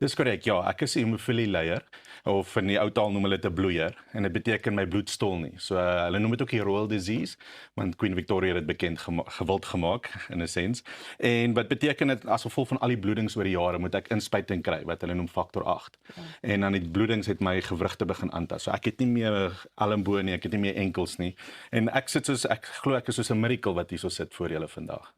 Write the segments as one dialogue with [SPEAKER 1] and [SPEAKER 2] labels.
[SPEAKER 1] Dis korrek, ja, ek is 'n hemofilie leier of in die ou taal noem hulle dit 'n bloeier en dit beteken my bloed stol nie. So hulle noem dit ook die royal disease, want Queen Victoria het dit gewild gemaak in 'n sens. En wat beteken dit as gevolg van al die bloedings oor die jare moet ek inspuiting kry wat hulle noem faktor 8.
[SPEAKER 2] Ja.
[SPEAKER 1] En dan die bloedings het my gewrigte begin aantas. So ek het nie meer elmboë nie, ek het nie meer enkels nie. En ek glo ek is soos 'n miracle wat hierso sit voor julle vandag.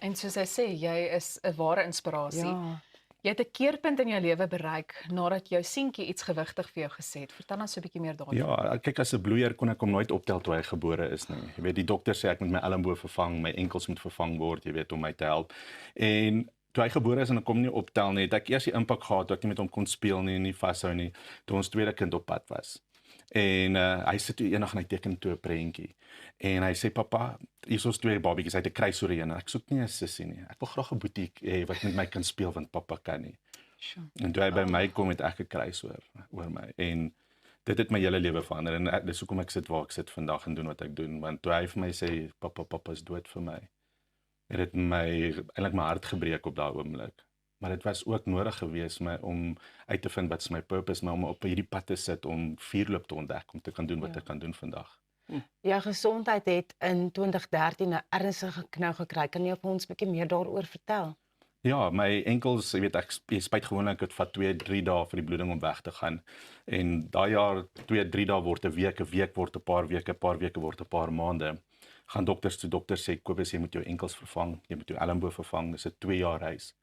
[SPEAKER 3] En soos hy sê, jy is 'n ware inspirasie.
[SPEAKER 2] Ja.
[SPEAKER 3] Jy het 'n keerpunt in jou lewe bereik nadat jou seentjie iets gewigtig vir jou gesê het. Vertel ons so 'n bietjie meer daaroor.
[SPEAKER 1] Ja, kyk as 'n bloeier kon ek hom nooit optel toe hy gebore is nie. Jy weet die dokter sê ek moet my elmboë vervang, my enkels moet vervang word, jy weet om my te help. En toe hy gebore is en ek kom nie optel nie, het ek eers die impak gehad dat ek nie met hom kon speel nie vashou nie, toe ons tweede kind op pad was. En hy sit toe eendag en hy teken toe 'n prentjie. En hy sê pappa, hier is ons twee babietjies, hy het 'n kruisoriën en ek soek nie 'n sussie nie. Ek wil graag 'n boetie hê wat met my kan speel want pappa kan nie.
[SPEAKER 3] Sjoe.
[SPEAKER 1] En toe hy by my kom het ek 'n kruis oor my en dit het my hele lewe verander en dis hoekom ek sit waar ek sit vandag en doen wat ek doen, want toe hy vir my sê pappa is dood vir my, het dit eintlik my hart gebreek op daai oomblik. Maar dit was ook nodig geweest om uit te vind wat is my purpose, maar om op hierdie pad te sit om vuurloop te ontdek, om te kan doen wat ek kan doen vandag.
[SPEAKER 2] Jou gesondheid het in 2013 'n ernstige knou gekry. Kan jy op ons 'n bietjie meer daaroor vertel?
[SPEAKER 1] Ja, my enkels, jy weet ek spyt gewoonlik dit vat 2-3 dae vir die bloeding om weg te gaan. En daai jaar 2-3 dae word 'n week word 'n paar weke word 'n paar maande. Gaan dokters toe, dokters sê Kobus, jy moet jou enkels vervang, jy moet jou elmboog vervang, dis 'n 2 jaar reis.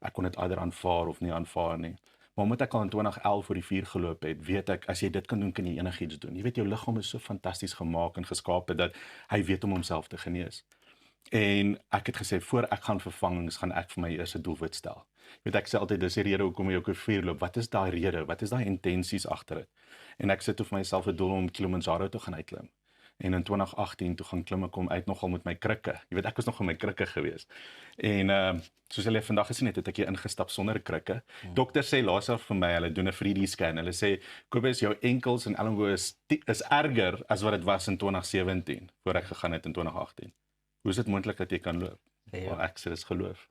[SPEAKER 1] Ek kon dit either aanvaar of nie aanvaar nie. Maar omdat ek al in 2011 voor die vuur geloop het, weet ek as jy dit kan doen, kan jy enigiets doen. Jy weet jou liggaam is so fantasties gemaak en geskape dat hy weet om homself te genees. En ek het gesê voor ek gaan vervangings gaan ek vir my eers 'n doelwit stel. Jy weet ek sê altyd dis die rede hoekom jy ook 'n vuur loop. Wat is daai rede? Wat is daai intensies agter dit? En ek sit vir myself 'n doel om Kilimanjaro te gaan uitklim. En in 2018 toe gaan klim ek hom uit nogal met my krikke. Jy weet ek was nog in my krikke gewees. En soos hulle vandag gesien het ek hier ingestap sonder krikke. Dokter sê laasar vir my, hulle doen 'n 3D scan. Hulle sê Kobus, jou enkels en elmboë is erger as wat dit was in 2017 voor ek gegaan het in 2018. Hoe is dit moontlik dat jy kan loop?
[SPEAKER 4] Ja.
[SPEAKER 1] Wel, ek sê dis geloof.